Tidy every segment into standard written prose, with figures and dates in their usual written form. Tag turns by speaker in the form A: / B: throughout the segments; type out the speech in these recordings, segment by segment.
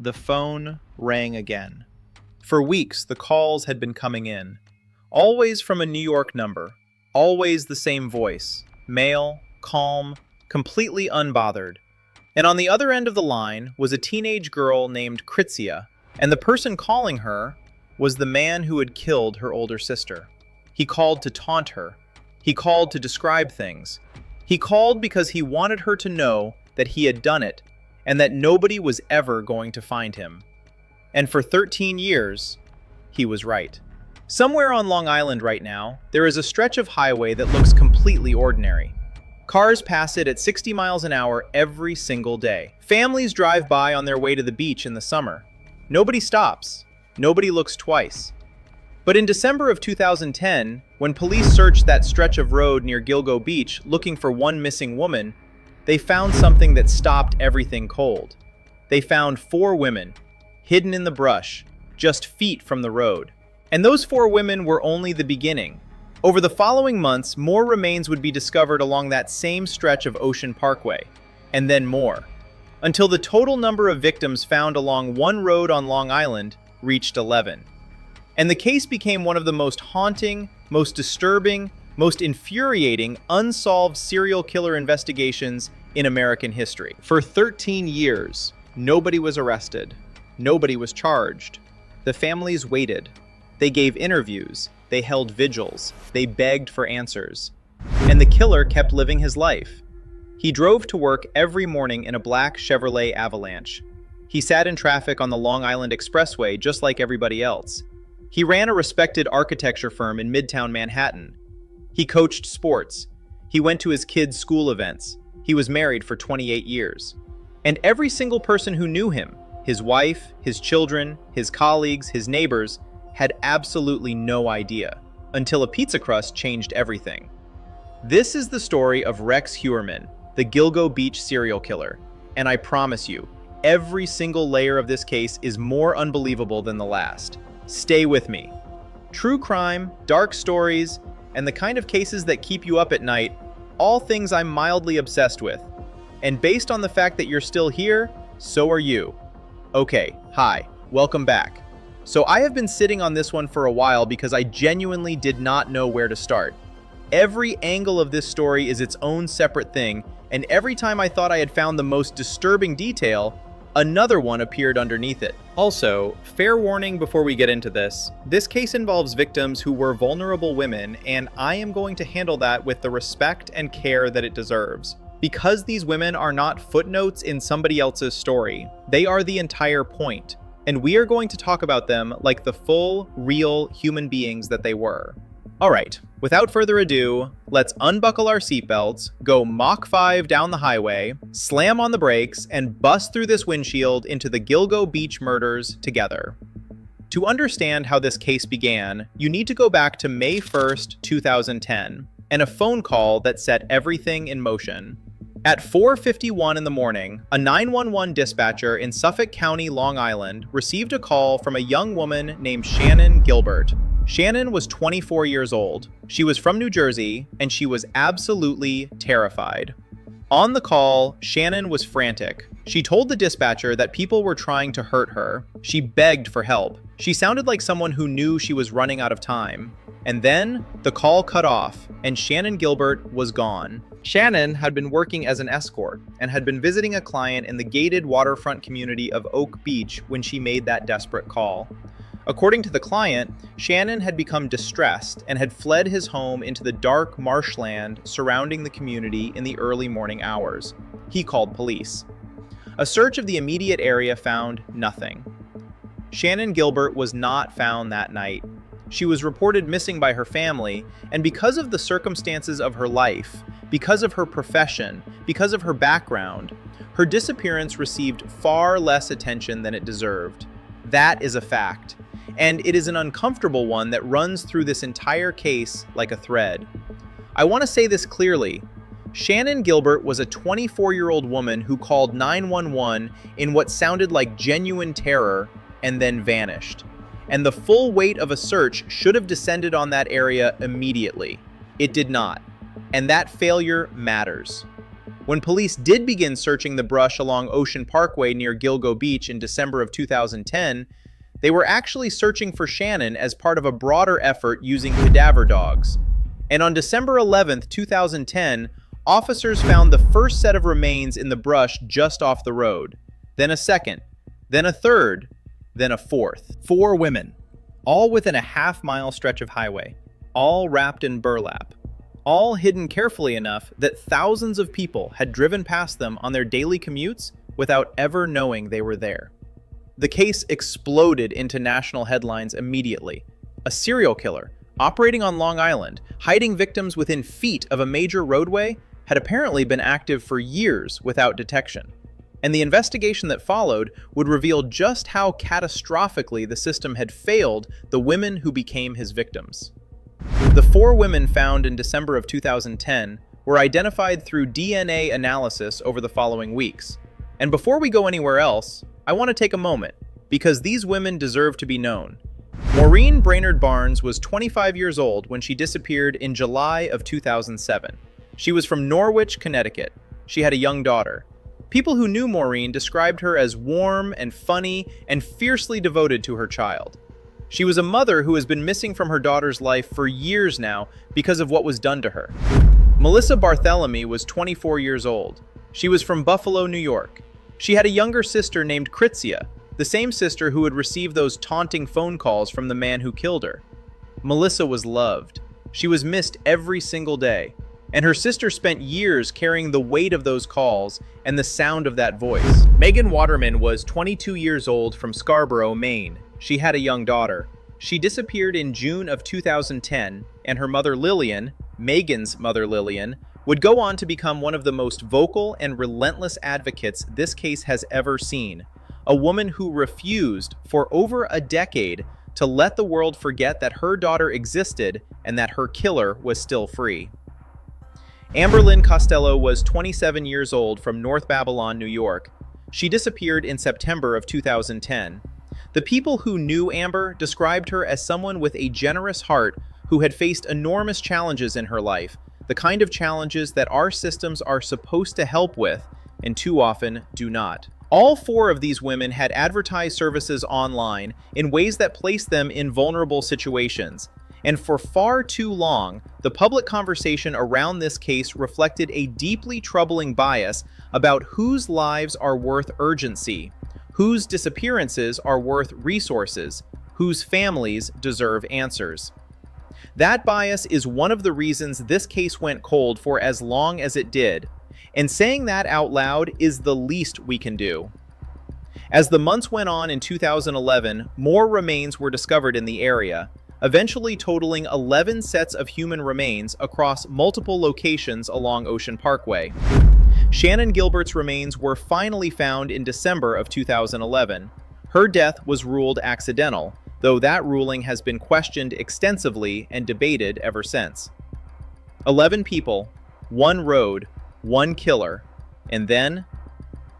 A: the phone rang again. For weeks, the calls had been coming in, always from a New York number, always the same voice, male, calm, completely unbothered. And on the other end of the line was a teenage girl named Kritzia, and the person calling her was the man who had killed her older sister. He called to taunt her. He called to describe things. He called because he wanted her to know that he had done it, and that nobody was ever going to find him. And for 13 years, he was right. Somewhere on Long Island right now, there is a stretch of highway that looks completely ordinary. Cars pass it at 60 miles an hour every single day. Families drive by on their way to the beach in the summer. Nobody stops. Nobody looks twice. But in December of 2010, when police searched that stretch of road near Gilgo Beach looking for one missing woman, they found something that stopped everything cold. They found 4 women, hidden in the brush, just feet from the road. And those 4 women were only the beginning. Over the following months, more remains would be discovered along that same stretch of Ocean Parkway, and then more, until the total number of victims found along one road on Long Island reached 11. And the case became one of the most haunting, most disturbing, most infuriating, unsolved serial killer investigations in American history. For 13 years, nobody was arrested. Nobody was charged. The families waited. They gave interviews. They held vigils. They begged for answers. And the killer kept living his life. He drove to work every morning in a black Chevrolet Avalanche. He sat in traffic on the Long Island Expressway just like everybody else. He ran a respected architecture firm in Midtown Manhattan. He coached sports. He went to his kids' school events. He was married for 28 years. And every single person who knew him, his wife, his children, his colleagues, his neighbors, had absolutely no idea, until a pizza crust changed everything. This is the story of Rex Heuermann, the Gilgo Beach serial killer. And I promise you, every single layer of this case is more unbelievable than the last. Stay with me. True crime, dark stories, and the kind of cases that keep you up at night, all things I'm mildly obsessed with. And based on the fact that you're still here, so are you. Okay, hi, welcome back. So I have been sitting on this one for a while because I genuinely did not know where to start. Every angle of this story is its own separate thing, and every time I thought I had found the most disturbing detail, another one appeared underneath it. Also, fair warning before we get into this case involves victims who were vulnerable women, and I am going to handle that with the respect and care that it deserves. Because these women are not footnotes in somebody else's story, they are the entire point, and we are going to talk about them like the full, real human beings that they were. Alright, without further ado, let's unbuckle our seatbelts, go Mach 5 down the highway, slam on the brakes, and bust through this windshield into the Gilgo Beach murders together. To understand how this case began, you need to go back to May 1st, 2010, and a phone call that set everything in motion. At 4:51 in the morning, a 911 dispatcher in Suffolk County, Long Island, received a call from a young woman named Shannon Gilbert. Shannon was 24 years old. She was from New Jersey, and she was absolutely terrified. On the call, Shannon was frantic. She told the dispatcher that people were trying to hurt her. She begged for help. She sounded like someone who knew she was running out of time. And then, the call cut off, and Shannon Gilbert was gone. Shannon had been working as an escort and had been visiting a client in the gated waterfront community of Oak Beach when she made that desperate call. According to the client, Shannon had become distressed and had fled his home into the dark marshland surrounding the community in the early morning hours. He called police. A search of the immediate area found nothing. Shannon Gilbert was not found that night. She was reported missing by her family, and because of the circumstances of her life, because of her profession, because of her background, her disappearance received far less attention than it deserved. That is a fact. And it is an uncomfortable one that runs through this entire case like a thread. I want to say this clearly. Shannon Gilbert was a 24-year-old woman who called 911 in what sounded like genuine terror and then vanished. And the full weight of a search should have descended on that area immediately. It did not. And that failure matters. When police did begin searching the brush along Ocean Parkway near Gilgo Beach in December of 2010, they were actually searching for Shannon as part of a broader effort using cadaver dogs. And on December 11th, 2010, officers found the first set of remains in the brush just off the road, then a second, then a third, then a fourth. 4 women, all within a half-mile stretch of highway, all wrapped in burlap, all hidden carefully enough that thousands of people had driven past them on their daily commutes without ever knowing they were there. The case exploded into national headlines immediately. A serial killer, operating on Long Island, hiding victims within feet of a major roadway, had apparently been active for years without detection. And the investigation that followed would reveal just how catastrophically the system had failed the women who became his victims. The 4 women found in December of 2010 were identified through DNA analysis over the following weeks. And before we go anywhere else, I want to take a moment, because these women deserve to be known. Maureen Brainerd Barnes was 25 years old when she disappeared in July of 2007. She was from Norwich, Connecticut. She had a young daughter. People who knew Maureen described her as warm and funny and fiercely devoted to her child. She was a mother who has been missing from her daughter's life for years now because of what was done to her. Melissa Barthélemy was 24 years old. She was from Buffalo, New York. She had a younger sister named Kritzia, the same sister who had received those taunting phone calls from the man who killed her. Melissa was loved. She was missed every single day, and her sister spent years carrying the weight of those calls and the sound of that voice. Megan Waterman was 22 years old from Scarborough, Maine. She had a young daughter. She disappeared in June of 2010, and her mother Lillian, Megan's mother Lillian, would go on to become one of the most vocal and relentless advocates this case has ever seen. A woman who refused for over a decade to let the world forget that her daughter existed and that her killer was still free. Amber Lynn Costello was 27 years old from North Babylon, New York. She disappeared in September of 2010. The people who knew Amber described her as someone with a generous heart who had faced enormous challenges in her life, the kind of challenges that our systems are supposed to help with, and too often do not. All 4 of these women had advertised services online in ways that placed them in vulnerable situations. And for far too long, the public conversation around this case reflected a deeply troubling bias about whose lives are worth urgency, whose disappearances are worth resources, whose families deserve answers. That bias is one of the reasons this case went cold for as long as it did, and saying that out loud is the least we can do. As the months went on in 2011, more remains were discovered in the area, eventually totaling 11 sets of human remains across multiple locations along Ocean Parkway. Shannon Gilbert's remains were finally found in December of 2011. Her death was ruled accidental, though that ruling has been questioned extensively and debated ever since. 11 people, 1 road, 1 killer, and then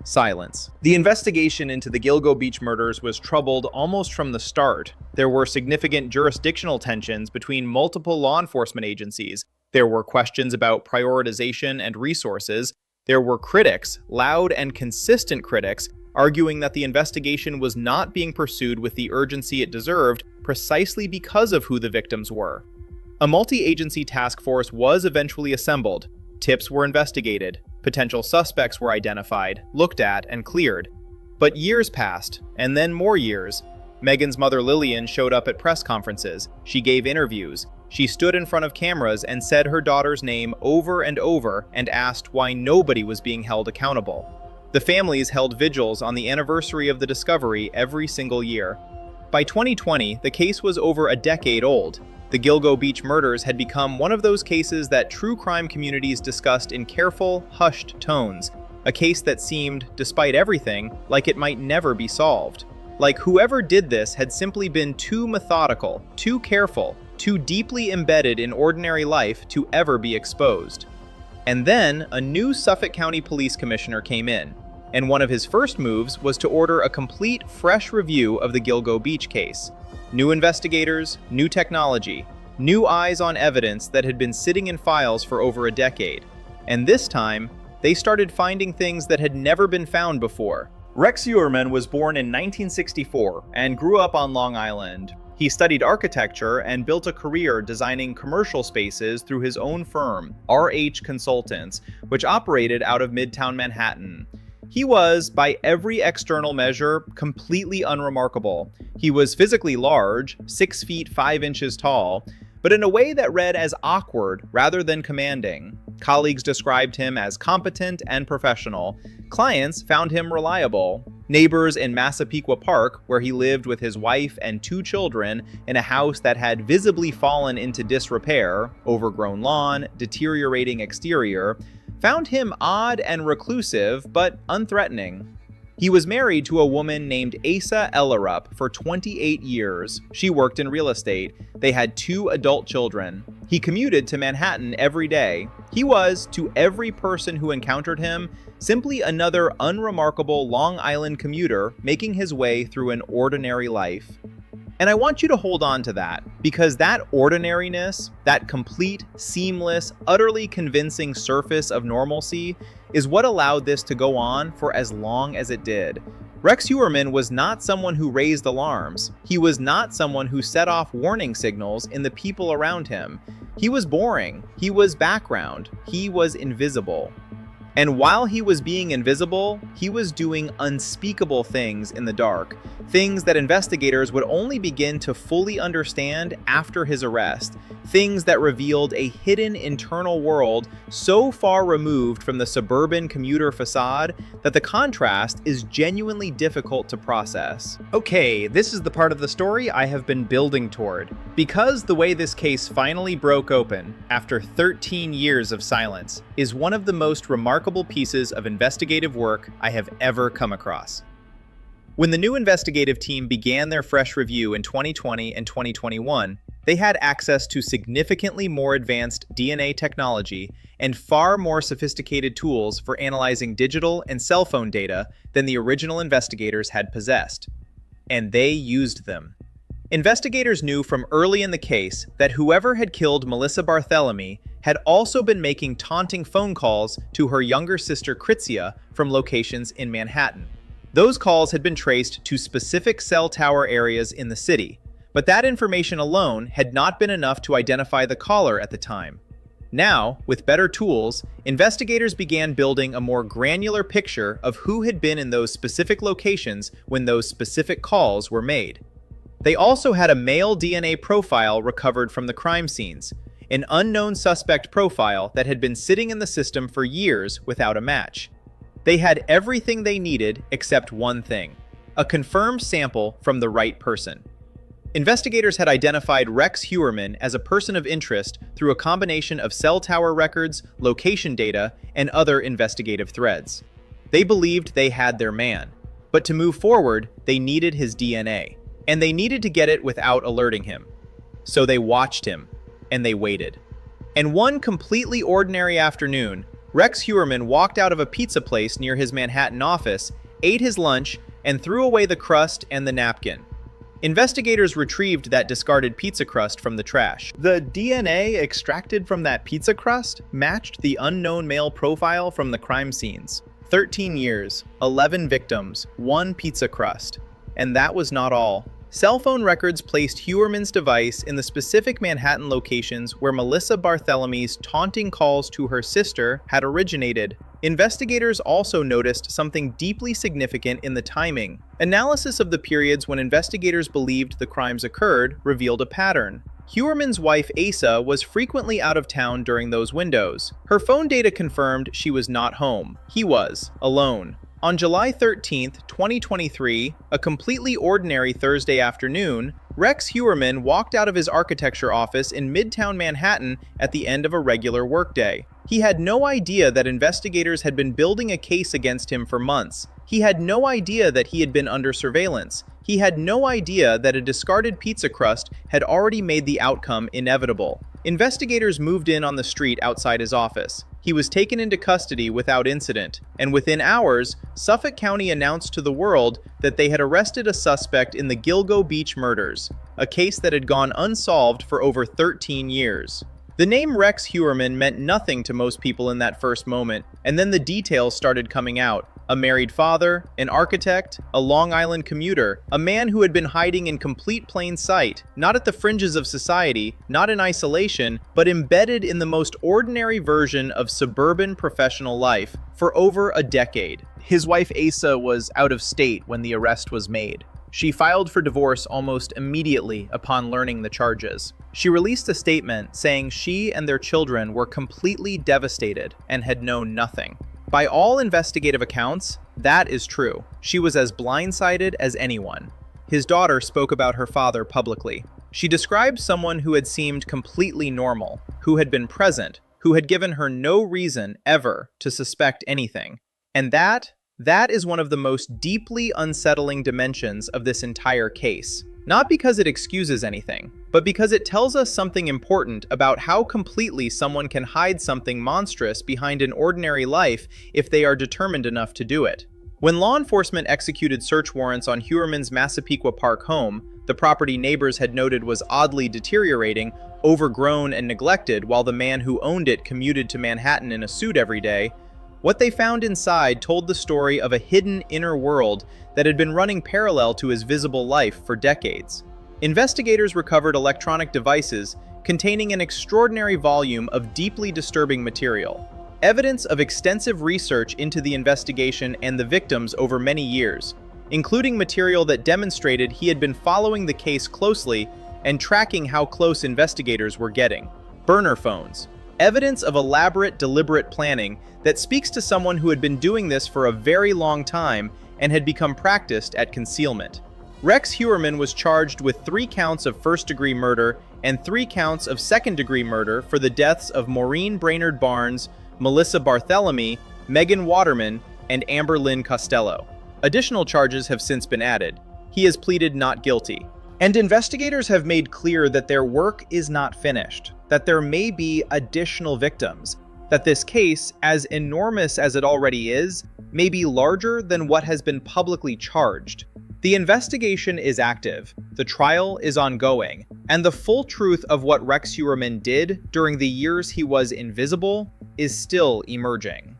A: silence. The investigation into the Gilgo Beach murders was troubled almost from the start. There were significant jurisdictional tensions between multiple law enforcement agencies. There were questions about prioritization and resources. There were critics, loud and consistent critics, arguing that the investigation was not being pursued with the urgency it deserved precisely because of who the victims were. A multi-agency task force was eventually assembled. Tips were investigated. Potential suspects were identified, looked at, and cleared. But years passed, and then more years. Megan's mother Lillian showed up at press conferences. She gave interviews. She stood in front of cameras and said her daughter's name over and over and asked why nobody was being held accountable. The families held vigils on the anniversary of the discovery every single year. By 2020, the case was over a decade old. The Gilgo Beach murders had become one of those cases that true crime communities discussed in careful, hushed tones, a case that seemed, despite everything, like it might never be solved. Like whoever did this had simply been too methodical, too careful, too deeply embedded in ordinary life to ever be exposed. And then a new Suffolk County Police Commissioner came in, and one of his first moves was to order a complete, fresh review of the Gilgo Beach case. New investigators, new technology, new eyes on evidence that had been sitting in files for over a decade. And this time, they started finding things that had never been found before. Rex Heuermann was born in 1964 and grew up on Long Island. He studied architecture and built a career designing commercial spaces through his own firm, RH Consultants, which operated out of Midtown Manhattan. He was, by every external measure, completely unremarkable. He was physically large, 6 feet 5 inches tall, but in a way that read as awkward rather than commanding. Colleagues described him as competent and professional. Clients found him reliable. Neighbors in Massapequa Park, where he lived with his wife and 2 children in a house that had visibly fallen into disrepair, overgrown lawn, deteriorating exterior, found him odd and reclusive, but unthreatening. He was married to a woman named Asa Ellerup for 28 years. She worked in real estate. They had 2 adult children. He commuted to Manhattan every day. He was, to every person who encountered him, simply another unremarkable Long Island commuter making his way through an ordinary life. And I want you to hold on to that, because that ordinariness, that complete, seamless, utterly convincing surface of normalcy, is what allowed this to go on for as long as it did. Rex Heuermann was not someone who raised alarms. He was not someone who set off warning signals in the people around him. He was boring. He was background. He was invisible. And while he was being invisible, he was doing unspeakable things in the dark, things that investigators would only begin to fully understand after his arrest, things that revealed a hidden internal world so far removed from the suburban commuter facade that the contrast is genuinely difficult to process. Okay, this is the part of the story I have been building toward. Because the way this case finally broke open, after 13 years of silence, is one of the most remarkable pieces of investigative work I have ever come across. When the new investigative team began their fresh review in 2020 and 2021, they had access to significantly more advanced DNA technology and far more sophisticated tools for analyzing digital and cell phone data than the original investigators had possessed. And they used them. Investigators knew from early in the case that whoever had killed Melissa Barthelemy had also been making taunting phone calls to her younger sister Kritzia from locations in Manhattan. Those calls had been traced to specific cell tower areas in the city, but that information alone had not been enough to identify the caller at the time. Now, with better tools, investigators began building a more granular picture of who had been in those specific locations when those specific calls were made. They also had a male DNA profile recovered from the crime scenes, an unknown suspect profile that had been sitting in the system for years without a match. They had everything they needed except one thing: a confirmed sample from the right person. Investigators had identified Rex Heuermann as a person of interest through a combination of cell tower records, location data, and other investigative threads. They believed they had their man, but to move forward, they needed his DNA, and they needed to get it without alerting him. So they watched him, and they waited. And one completely ordinary afternoon, Rex Heuermann walked out of a pizza place near his Manhattan office, ate his lunch, and threw away the crust and the napkin. Investigators retrieved that discarded pizza crust from the trash. The DNA extracted from that pizza crust matched the unknown male profile from the crime scenes. 13 years, 11 victims, 1 pizza crust. And that was not all. Cell phone records placed Heuermann's device in the specific Manhattan locations where Melissa Barthelemy's taunting calls to her sister had originated. Investigators also noticed something deeply significant in the timing. Analysis of the periods when investigators believed the crimes occurred revealed a pattern. Heuermann's wife Asa was frequently out of town during those windows. Her phone data confirmed she was not home. He was, alone. On July 13, 2023, a completely ordinary Thursday afternoon, Rex Heuermann walked out of his architecture office in Midtown Manhattan at the end of a regular workday. He had no idea that investigators had been building a case against him for months. He had no idea that he had been under surveillance. He had no idea that a discarded pizza crust had already made the outcome inevitable. Investigators moved in on the street outside his office. He was taken into custody without incident, and within hours, Suffolk County announced to the world that they had arrested a suspect in the Gilgo Beach murders, a case that had gone unsolved for over 13 years. The name Rex Heuermann meant nothing to most people in that first moment, and then the details started coming out. A married father, an architect, a Long Island commuter, a man who had been hiding in complete plain sight, not at the fringes of society, not in isolation, but embedded in the most ordinary version of suburban professional life for over a decade. His wife Asa was out of state when the arrest was made. She filed for divorce almost immediately upon learning the charges. She released a statement saying she and their children were completely devastated and had known nothing. By all investigative accounts, that is true. She was as blindsided as anyone. His daughter spoke about her father publicly. She described someone who had seemed completely normal, who had been present, who had given her no reason ever to suspect anything. And that is one of the most deeply unsettling dimensions of this entire case. Not because it excuses anything, but because it tells us something important about how completely someone can hide something monstrous behind an ordinary life if they are determined enough to do it. When law enforcement executed search warrants on Heuermann's Massapequa Park home, the property neighbors had noted was oddly deteriorating, overgrown and neglected while the man who owned it commuted to Manhattan in a suit every day. What they found inside told the story of a hidden inner world that had been running parallel to his visible life for decades. Investigators recovered electronic devices containing an extraordinary volume of deeply disturbing material, evidence of extensive research into the investigation and the victims over many years, including material that demonstrated he had been following the case closely and tracking how close investigators were getting. Burner phones. Evidence of elaborate, deliberate planning that speaks to someone who had been doing this for a very long time and had become practiced at concealment. Rex Heuermann was charged with 3 counts of first-degree murder and 3 counts of second-degree murder for the deaths of Maureen Brainerd Barnes, Melissa Barthelemy, Megan Waterman, and Amber Lynn Costello. Additional charges have since been added. He has pleaded not guilty. And investigators have made clear that their work is not finished, that there may be additional victims, that this case, as enormous as it already is, may be larger than what has been publicly charged. The investigation is active, the trial is ongoing, and the full truth of what Rex Heuermann did during the years he was invisible is still emerging.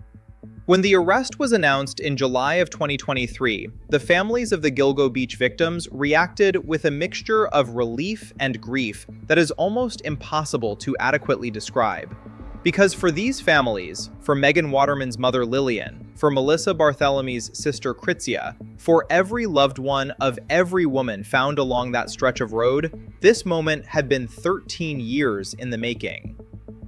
A: When the arrest was announced in July of 2023, the families of the Gilgo Beach victims reacted with a mixture of relief and grief that is almost impossible to adequately describe. Because for these families, for Megan Waterman's mother Lillian, for Melissa Barthelemy's sister Kritzia, for every loved one of every woman found along that stretch of road, this moment had been 13 years in the making.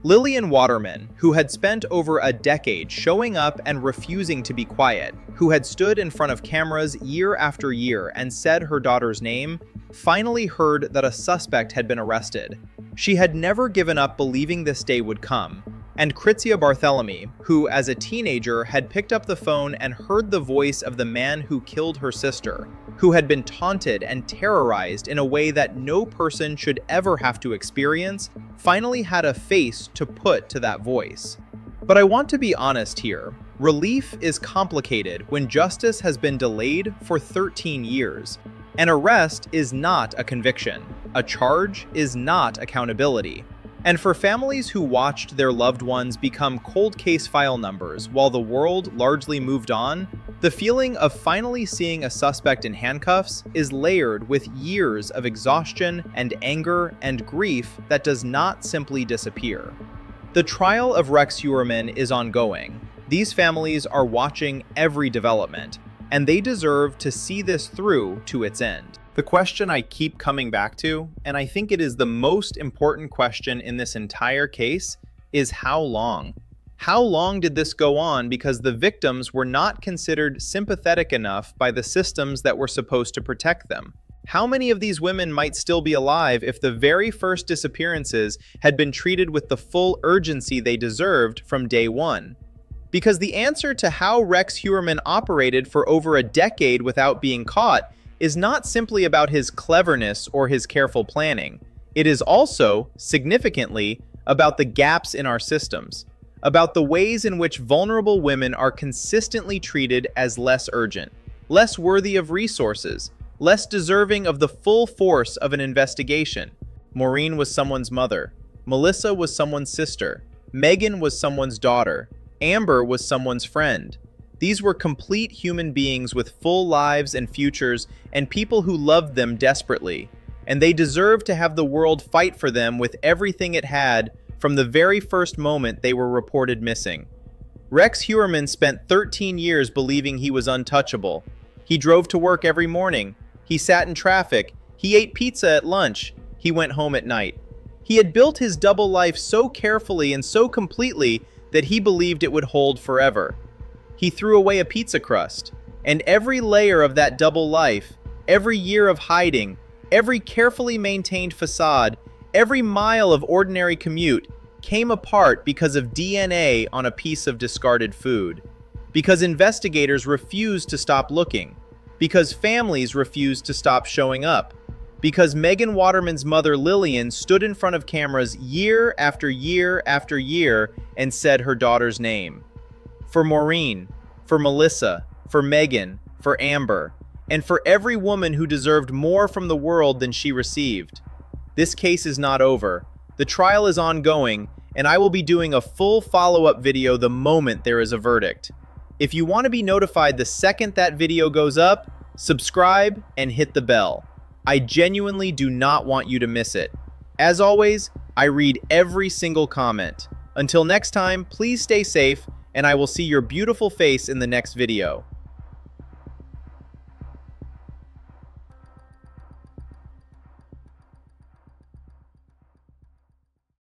A: Lillian Waterman, who had spent over a decade showing up and refusing to be quiet, who had stood in front of cameras year after year and said her daughter's name, finally heard that a suspect had been arrested. She had never given up believing this day would come. And Kritzia Barthelemy, who as a teenager had picked up the phone and heard the voice of the man who killed her sister, who had been taunted and terrorized in a way that no person should ever have to experience, finally had a face to put to that voice. But I want to be honest here. Relief is complicated when justice has been delayed for 13 years. An arrest is not a conviction. A charge is not accountability. And for families who watched their loved ones become cold case file numbers while the world largely moved on, the feeling of finally seeing a suspect in handcuffs is layered with years of exhaustion and anger and grief that does not simply disappear. The trial of Rex Heuermann is ongoing. These families are watching every development, and they deserve to see this through to its end. The question I keep coming back to, and I think it is the most important question in this entire case, is how long? How long did this go on because the victims were not considered sympathetic enough by the systems that were supposed to protect them? How many of these women might still be alive if the very first disappearances had been treated with the full urgency they deserved from day one? Because the answer to how Rex Heuermann operated for over a decade without being caught is not simply about his cleverness or his careful planning. It is also, significantly, about the gaps in our systems, about the ways in which vulnerable women are consistently treated as less urgent, less worthy of resources, less deserving of the full force of an investigation. Maureen was someone's mother. Melissa was someone's sister. Megan was someone's daughter. Amber was someone's friend. These were complete human beings with full lives and futures, and people who loved them desperately. And they deserved to have the world fight for them with everything it had from the very first moment they were reported missing. Rex Heuermann spent 13 years believing he was untouchable. He drove to work every morning. He sat in traffic. He ate pizza at lunch. He went home at night. He had built his double life so carefully and so completely that he believed it would hold forever. He threw away a pizza crust, and every layer of that double life, every year of hiding, every carefully maintained facade, every mile of ordinary commute came apart because of DNA on a piece of discarded food. Because investigators refused to stop looking. Because families refused to stop showing up. Because Megan Waterman's mother Lillian stood in front of cameras year after year after year and said her daughter's name. For Maureen, for Melissa, for Megan, for Amber, and for every woman who deserved more from the world than she received. This case is not over. The trial is ongoing, and I will be doing a full follow-up video the moment there is a verdict. If you want to be notified the second that video goes up, subscribe and hit the bell. I genuinely do not want you to miss it. As always, I read every single comment. Until next time, please stay safe, and I will see your beautiful face in the next video.